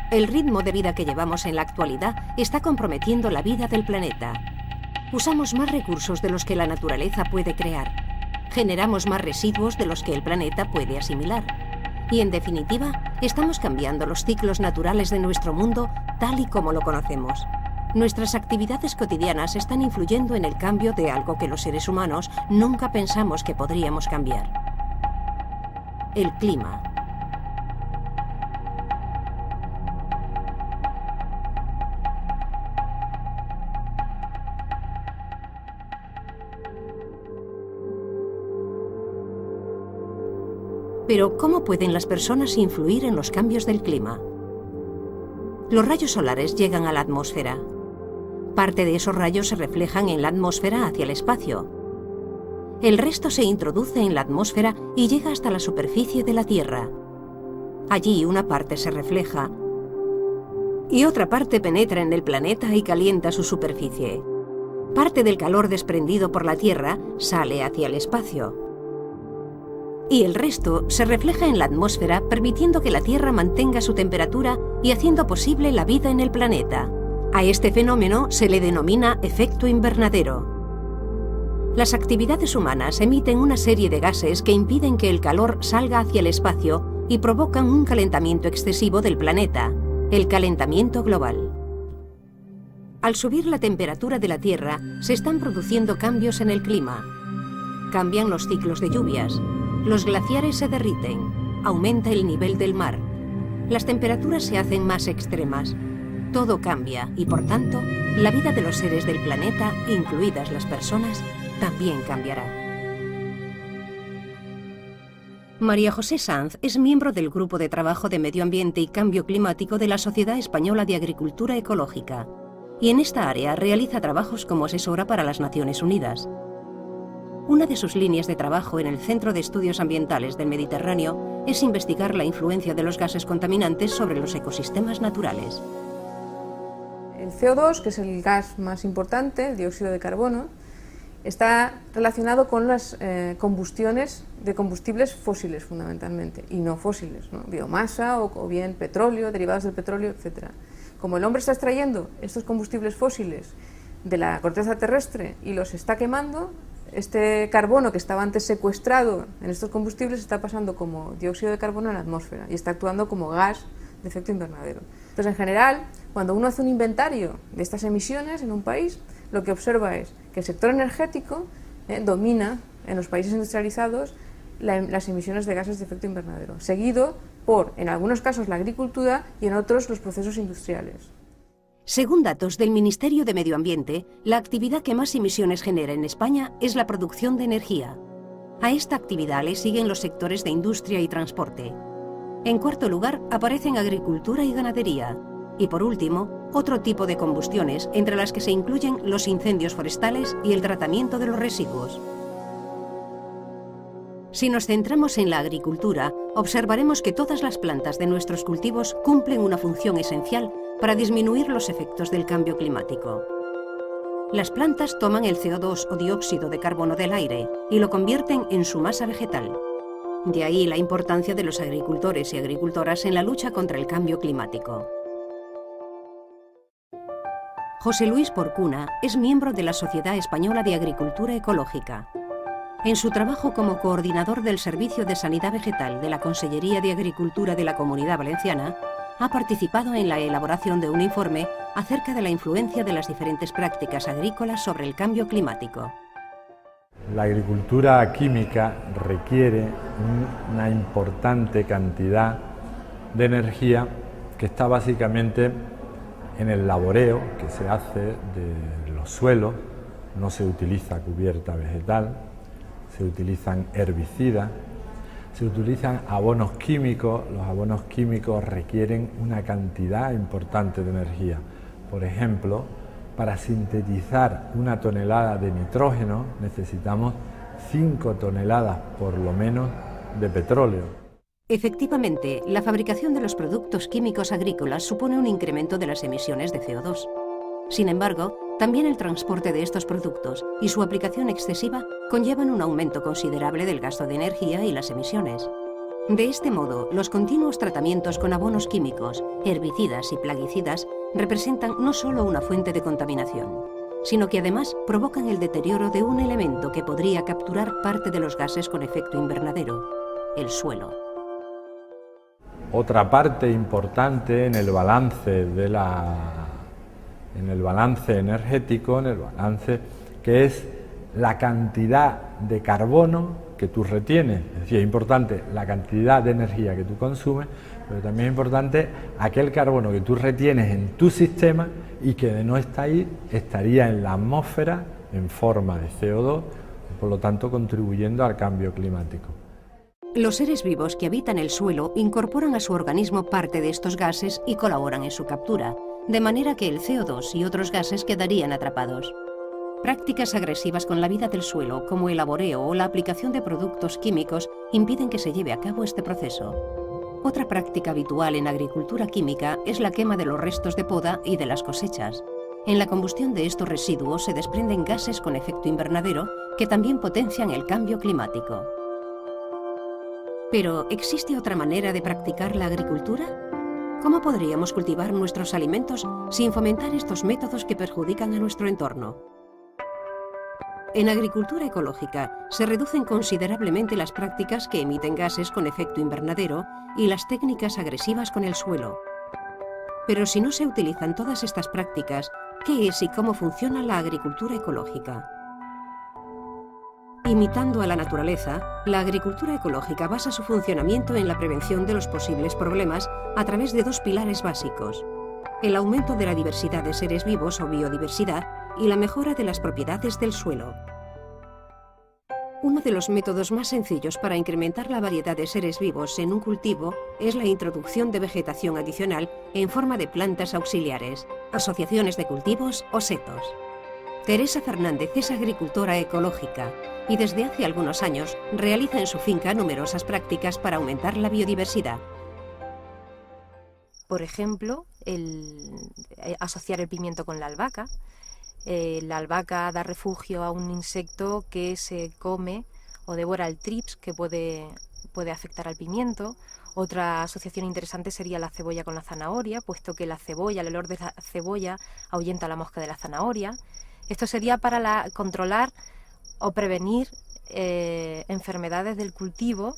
El ritmo de vida que llevamos en la actualidad está comprometiendo la vida del planeta. Usamos más recursos de los que la naturaleza puede crear. Generamos más residuos de los que el planeta puede asimilar. Y en definitiva, estamos cambiando los ciclos naturales de nuestro mundo tal y como lo conocemos. Nuestras actividades cotidianas están influyendo en el cambio de algo que los seres humanos nunca pensamos que podríamos cambiar. El clima. Pero, ¿cómo pueden las personas influir en los cambios del clima? Los rayos solares llegan a la atmósfera. Parte de esos rayos se reflejan en la atmósfera hacia el espacio. El resto se introduce en la atmósfera y llega hasta la superficie de la Tierra. Allí una parte se refleja y otra parte penetra en el planeta y calienta su superficie. Parte del calor desprendido por la Tierra sale hacia el espacio. Y el resto se refleja en la atmósfera, permitiendo que la Tierra mantenga su temperatura y haciendo posible la vida en el planeta. A este fenómeno se le denomina efecto invernadero. Las actividades humanas emiten una serie de gases que impiden que el calor salga hacia el espacio y provocan un calentamiento excesivo del planeta, el calentamiento global. Al subir la temperatura de la Tierra, se están produciendo cambios en el clima. Cambian los ciclos de lluvias. Los glaciares se derriten, aumenta el nivel del mar, las temperaturas se hacen más extremas. Todo cambia y, por tanto, la vida de los seres del planeta, incluidas las personas, también cambiará. María José Sanz es miembro del Grupo de Trabajo de Medio Ambiente y Cambio Climático de la Sociedad Española de Agricultura Ecológica, y en esta área realiza trabajos como asesora para las Naciones Unidas. Una de sus líneas de trabajo en el Centro de Estudios Ambientales del Mediterráneo es investigar la influencia de los gases contaminantes sobre los ecosistemas naturales. El CO2, que es el gas más importante, el dióxido de carbono, está relacionado con las combustiones de combustibles fósiles fundamentalmente, y no fósiles, ¿no? Biomasa o bien petróleo, derivados del petróleo, etc. Como el hombre está extrayendo estos combustibles fósiles de la corteza terrestre y los está quemando, este carbono que estaba antes secuestrado en estos combustibles está pasando como dióxido de carbono en la atmósfera y está actuando como gas de efecto invernadero. Entonces, en general, cuando uno hace un inventario de estas emisiones en un país, lo que observa es que el sector energético domina en los países industrializados las emisiones de gases de efecto invernadero, seguido por, en algunos casos, la agricultura y en otros los procesos industriales. Según datos del Ministerio de Medio Ambiente, la actividad que más emisiones genera en España es la producción de energía. A esta actividad le siguen los sectores de industria y transporte. En cuarto lugar, aparecen agricultura y ganadería. Y por último, otro tipo de combustiones, entre las que se incluyen los incendios forestales y el tratamiento de los residuos. Si nos centramos en la agricultura, observaremos que todas las plantas de nuestros cultivos cumplen una función esencial para disminuir los efectos del cambio climático. Las plantas toman el CO2 o dióxido de carbono del aire y lo convierten en su masa vegetal. De ahí la importancia de los agricultores y agricultoras en la lucha contra el cambio climático. José Luis Porcuna es miembro de la Sociedad Española de Agricultura Ecológica. En su trabajo como coordinador del Servicio de Sanidad Vegetal de la Consellería de Agricultura de la Comunidad Valenciana, ha participado en la elaboración de un informe acerca de la influencia de las diferentes prácticas agrícolas sobre el cambio climático. La agricultura química requiere una importante cantidad de energía que está básicamente en el laboreo que se hace de los suelos. No se utiliza cubierta vegetal, se utilizan herbicidas, se utilizan abonos químicos. Los abonos químicos requieren una cantidad importante de energía. Por ejemplo, para sintetizar 1 tonelada de nitrógeno necesitamos 5 toneladas por lo menos de petróleo. Efectivamente, la fabricación de los productos químicos agrícolas supone un incremento de las emisiones de CO2. Sin embargo, también el transporte de estos productos y su aplicación excesiva conllevan un aumento considerable del gasto de energía y las emisiones. De este modo, los continuos tratamientos con abonos químicos, herbicidas y plaguicidas representan no solo una fuente de contaminación, sino que además provocan el deterioro de un elemento que podría capturar parte de los gases con efecto invernadero, el suelo. Otra parte importante en el balance energético, en el balance, que es la cantidad de carbono que tú retienes. Es decir, es importante la cantidad de energía que tú consumes, pero también es importante aquel carbono que tú retienes en tu sistema y que de no estar ahí estaría en la atmósfera en forma de CO2, por lo tanto contribuyendo al cambio climático. Los seres vivos que habitan el suelo incorporan a su organismo parte de estos gases y colaboran en su captura, de manera que el CO2 y otros gases quedarían atrapados. Prácticas agresivas con la vida del suelo, como el arboreo o la aplicación de productos químicos, impiden que se lleve a cabo este proceso. Otra práctica habitual en agricultura química es la quema de los restos de poda y de las cosechas. En la combustión de estos residuos se desprenden gases con efecto invernadero que también potencian el cambio climático. Pero, ¿existe otra manera de practicar la agricultura? ¿Cómo podríamos cultivar nuestros alimentos sin fomentar estos métodos que perjudican a nuestro entorno? En agricultura ecológica se reducen considerablemente las prácticas que emiten gases con efecto invernadero y las técnicas agresivas con el suelo. Pero si no se utilizan todas estas prácticas, ¿qué es y cómo funciona la agricultura ecológica? Imitando a la naturaleza, la agricultura ecológica basa su funcionamiento en la prevención de los posibles problemas a través de dos pilares básicos: el aumento de la diversidad de seres vivos o biodiversidad y la mejora de las propiedades del suelo. Uno de los métodos más sencillos para incrementar la variedad de seres vivos en un cultivo es la introducción de vegetación adicional en forma de plantas auxiliares, asociaciones de cultivos o setos. Teresa Fernández es agricultora ecológica y desde hace algunos años realiza en su finca numerosas prácticas para aumentar la biodiversidad. Por ejemplo, asociar el pimiento con la albahaca. La albahaca da refugio a un insecto que se come o devora el trips, que puede afectar al pimiento. Otra asociación interesante sería la cebolla con la zanahoria, puesto que la cebolla, el olor de la cebolla ahuyenta la mosca de la zanahoria. Esto sería para controlar o prevenir enfermedades del cultivo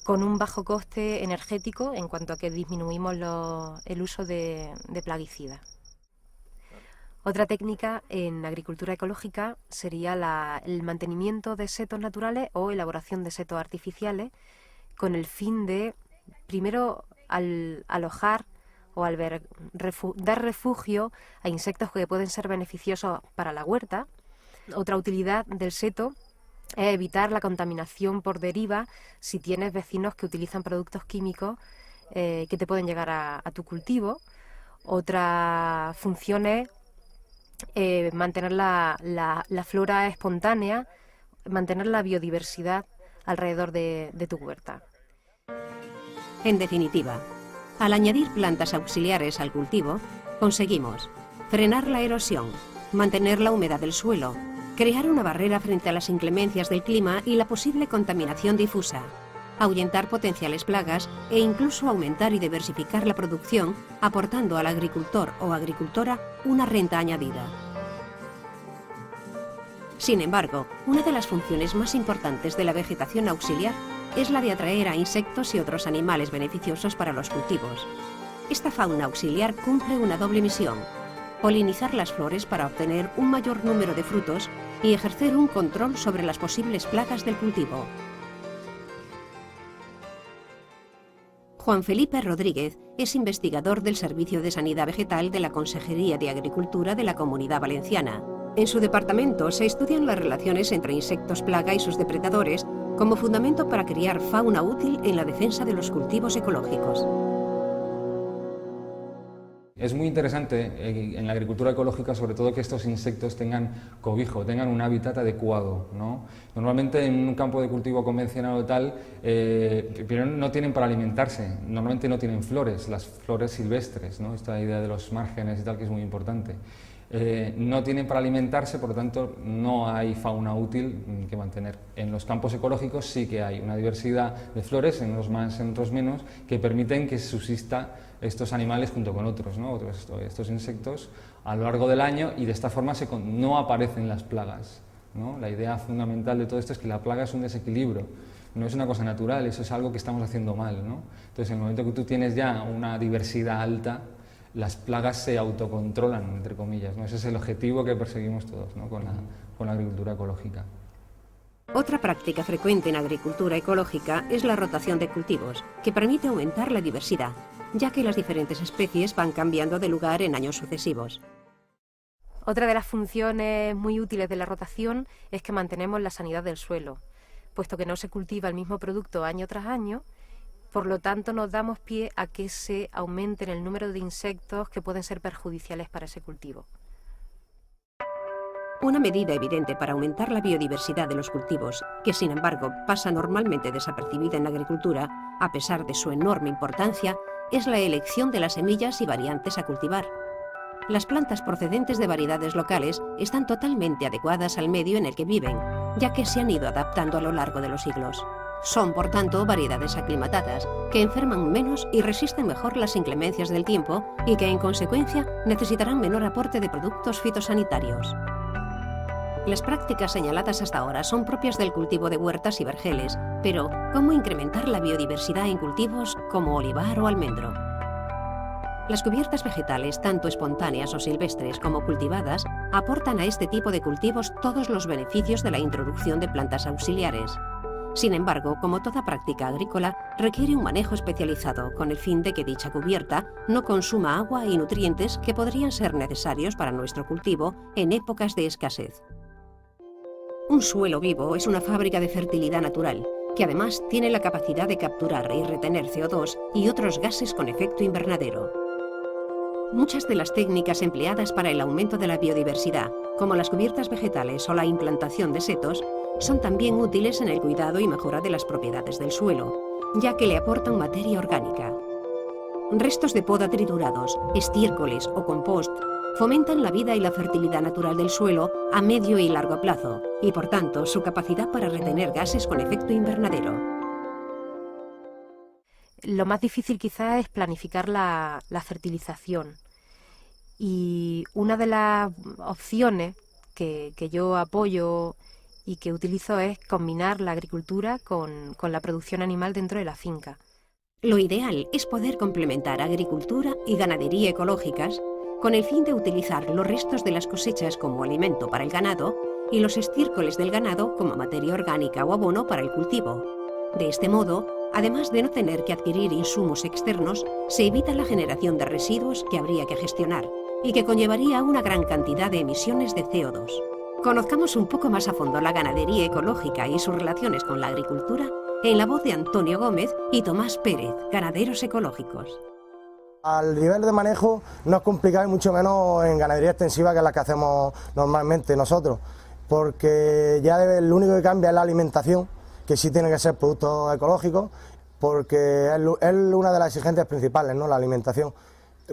con un bajo coste energético en cuanto a que disminuimos el uso de plaguicidas. Otra técnica en agricultura ecológica sería el mantenimiento de setos naturales o elaboración de setos artificiales, con el fin de, primero, alojar o dar refugio a insectos que pueden ser beneficiosos para la huerta. Otra utilidad del seto es evitar la contaminación por deriva si tienes vecinos que utilizan productos químicos que te pueden llegar a tu cultivo. Otra función es mantener la flora espontánea, mantener la biodiversidad alrededor de tu huerta. En definitiva, al añadir plantas auxiliares al cultivo, conseguimos frenar la erosión, mantener la humedad del suelo, crear una barrera frente a las inclemencias del clima y la posible contaminación difusa, ahuyentar potenciales plagas e incluso aumentar y diversificar la producción, aportando al agricultor o agricultora una renta añadida. Sin embargo, una de las funciones más importantes de la vegetación auxiliar es la de atraer a insectos y otros animales beneficiosos para los cultivos. Esta fauna auxiliar cumple una doble misión: polinizar las flores para obtener un mayor número de frutos y ejercer un control sobre las posibles plagas del cultivo. Juan Felipe Rodríguez es investigador del Servicio de Sanidad Vegetal de la Consejería de Agricultura de la Comunidad Valenciana. En su departamento se estudian las relaciones entre insectos plaga y sus depredadores como fundamento para crear fauna útil en la defensa de los cultivos ecológicos. Es muy interesante en la agricultura ecológica, sobre todo, que estos insectos tengan cobijo, tengan un hábitat adecuado, ¿no? Normalmente en un campo de cultivo convencional o tal, primero no tienen para alimentarse, normalmente no tienen flores, las flores silvestres, ¿no? Esta idea de los márgenes y tal, que es muy importante. no tienen para alimentarse, por lo tanto no hay fauna útil que mantener. En los campos ecológicos sí que hay una diversidad de flores, en unos más, en otros menos, que permiten que subsista estos animales junto con otros, ¿no? Estos insectos a lo largo del año, y de esta forma no aparecen las plagas, ¿no? La idea fundamental de todo esto es que la plaga es un desequilibrio, no es una cosa natural, eso es algo que estamos haciendo mal, ¿no? Entonces, en el momento que tú tienes ya una diversidad alta, las plagas se autocontrolan, entre comillas, ¿no? Ese es el objetivo que perseguimos todos, ¿no? con la agricultura ecológica. Otra práctica frecuente en agricultura ecológica es la rotación de cultivos, que permite aumentar la diversidad, ya que las diferentes especies van cambiando de lugar en años sucesivos. Otra de las funciones muy útiles de la rotación es que mantenemos la sanidad del suelo, puesto que no se cultiva el mismo producto año tras año. Por lo tanto, nos damos pie a que se aumente el número de insectos que pueden ser perjudiciales para ese cultivo. Una medida evidente para aumentar la biodiversidad de los cultivos, que sin embargo pasa normalmente desapercibida en la agricultura, a pesar de su enorme importancia, es la elección de las semillas y variantes a cultivar. Las plantas procedentes de variedades locales están totalmente adecuadas al medio en el que viven, ya que se han ido adaptando a lo largo de los siglos. Son, por tanto, variedades aclimatadas, que enferman menos y resisten mejor las inclemencias del tiempo y que, en consecuencia, necesitarán menor aporte de productos fitosanitarios. Las prácticas señaladas hasta ahora son propias del cultivo de huertas y vergeles, pero ¿cómo incrementar la biodiversidad en cultivos como olivar o almendro? Las cubiertas vegetales, tanto espontáneas o silvestres como cultivadas, aportan a este tipo de cultivos todos los beneficios de la introducción de plantas auxiliares. Sin embargo, como toda práctica agrícola, requiere un manejo especializado con el fin de que dicha cubierta no consuma agua y nutrientes que podrían ser necesarios para nuestro cultivo en épocas de escasez. Un suelo vivo es una fábrica de fertilidad natural, que además tiene la capacidad de capturar y retener CO2 y otros gases con efecto invernadero. Muchas de las técnicas empleadas para el aumento de la biodiversidad, como las cubiertas vegetales o la implantación de setos, son también útiles en el cuidado y mejora de las propiedades del suelo, ya que le aportan materia orgánica. Restos de poda triturados, estiércoles o compost fomentan la vida y la fertilidad natural del suelo a medio y largo plazo, y por tanto su capacidad para retener gases con efecto invernadero. Lo más difícil quizás es planificar la fertilización, y una de las opciones que yo apoyo y que utilizo es combinar la agricultura con la producción animal dentro de la finca. Lo ideal es poder complementar agricultura y ganadería ecológicas con el fin de utilizar los restos de las cosechas como alimento para el ganado y los estiércoles del ganado como materia orgánica o abono para el cultivo. De este modo, además de no tener que adquirir insumos externos, se evita la generación de residuos que habría que gestionar y que conllevaría una gran cantidad de emisiones de CO2. Conozcamos un poco más a fondo la ganadería ecológica y sus relaciones con la agricultura en la voz de Antonio Gómez y Tomás Pérez, ganaderos ecológicos. Al nivel de manejo no es complicado y mucho menos en ganadería extensiva, que es la que hacemos normalmente nosotros, porque ya lo único que cambia es la alimentación, que sí tiene que ser productos ecológicos, porque es una de las exigencias principales, ¿no? La alimentación.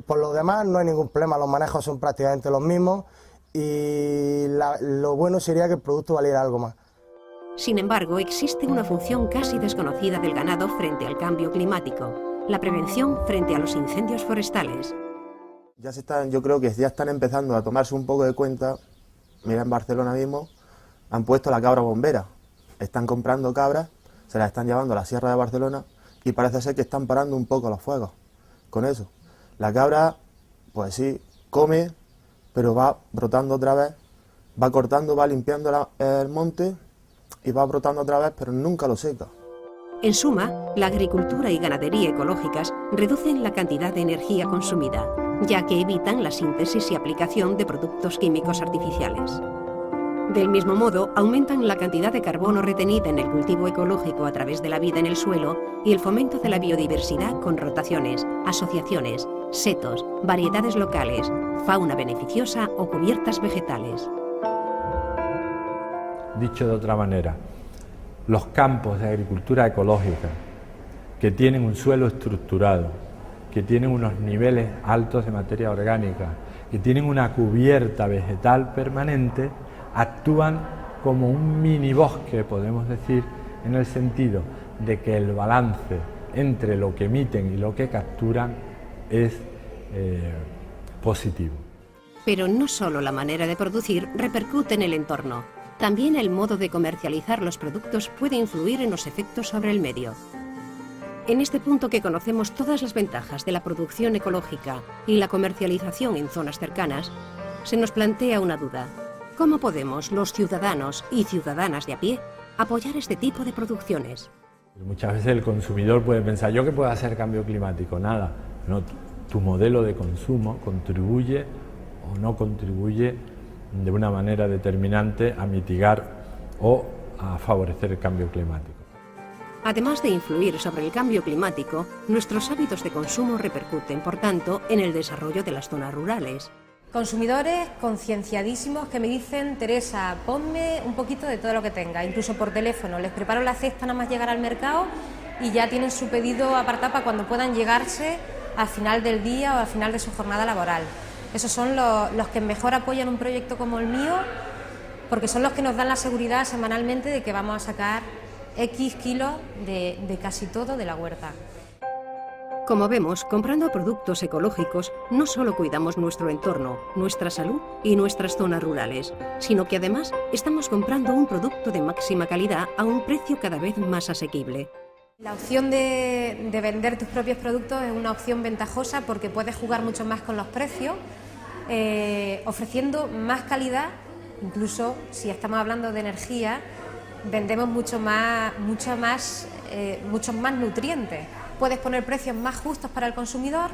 Por lo demás no hay ningún problema, los manejos son prácticamente los mismos y lo bueno sería que el producto valiera algo más. Sin embargo, existe una función casi desconocida del ganado frente al cambio climático: la prevención frente a los incendios forestales. Yo creo que ya están empezando a tomarse un poco de cuenta. Mira, en Barcelona mismo han puesto la cabra bombera. Están comprando cabras, se las están llevando a la Sierra de Barcelona y parece ser que están parando un poco los fuegos con eso. La cabra, pues sí, come, pero va brotando otra vez, va cortando, va limpiando el monte y va brotando otra vez, pero nunca lo seca. En suma, la agricultura y ganadería ecológicas reducen la cantidad de energía consumida, ya que evitan la síntesis y aplicación de productos químicos artificiales. Del mismo modo, aumentan la cantidad de carbono retenida en el cultivo ecológico a través de la vida en el suelo y el fomento de la biodiversidad con rotaciones, asociaciones, setos, variedades locales, fauna beneficiosa o cubiertas vegetales. Dicho de otra manera, los campos de agricultura ecológica que tienen un suelo estructurado, que tienen unos niveles altos de materia orgánica que tienen una cubierta vegetal permanente, actúan como un mini bosque, podemos decir, en el sentido de que el balance entre lo que emiten y lo que capturan es positivo. Pero no solo la manera de producir repercute en el entorno, también el modo de comercializar los productos puede influir en los efectos sobre el medio. En este punto que conocemos todas las ventajas de la producción ecológica y la comercialización en zonas cercanas, se nos plantea una duda. ¿Cómo podemos, los ciudadanos y ciudadanas de a pie, apoyar este tipo de producciones? Muchas veces el consumidor puede pensar, ¿yo qué puedo hacer cambio climático? Nada. No, tu modelo de consumo contribuye o no contribuye de una manera determinante a mitigar o a favorecer el cambio climático. Además de influir sobre el cambio climático, nuestros hábitos de consumo repercuten, por tanto, en el desarrollo de las zonas rurales. Consumidores concienciadísimos que me dicen, Teresa, ponme un poquito de todo lo que tenga, incluso por teléfono, les preparo la cesta nada más llegar al mercado y ya tienen su pedido apartado para cuando puedan llegarse al final del día o al final de su jornada laboral. Esos son los que mejor apoyan un proyecto como el mío, porque son los que nos dan la seguridad semanalmente de que vamos a sacar X kilos de casi todo de la huerta. Como vemos, comprando productos ecológicos, no solo cuidamos nuestro entorno, nuestra salud y nuestras zonas rurales, sino que además estamos comprando un producto de máxima calidad a un precio cada vez más asequible. La opción de vender tus propios productos es una opción ventajosa porque puedes jugar mucho más con los precios, ofreciendo más calidad, incluso si estamos hablando de energía, vendemos muchos más nutrientes. Puedes poner precios más justos para el consumidor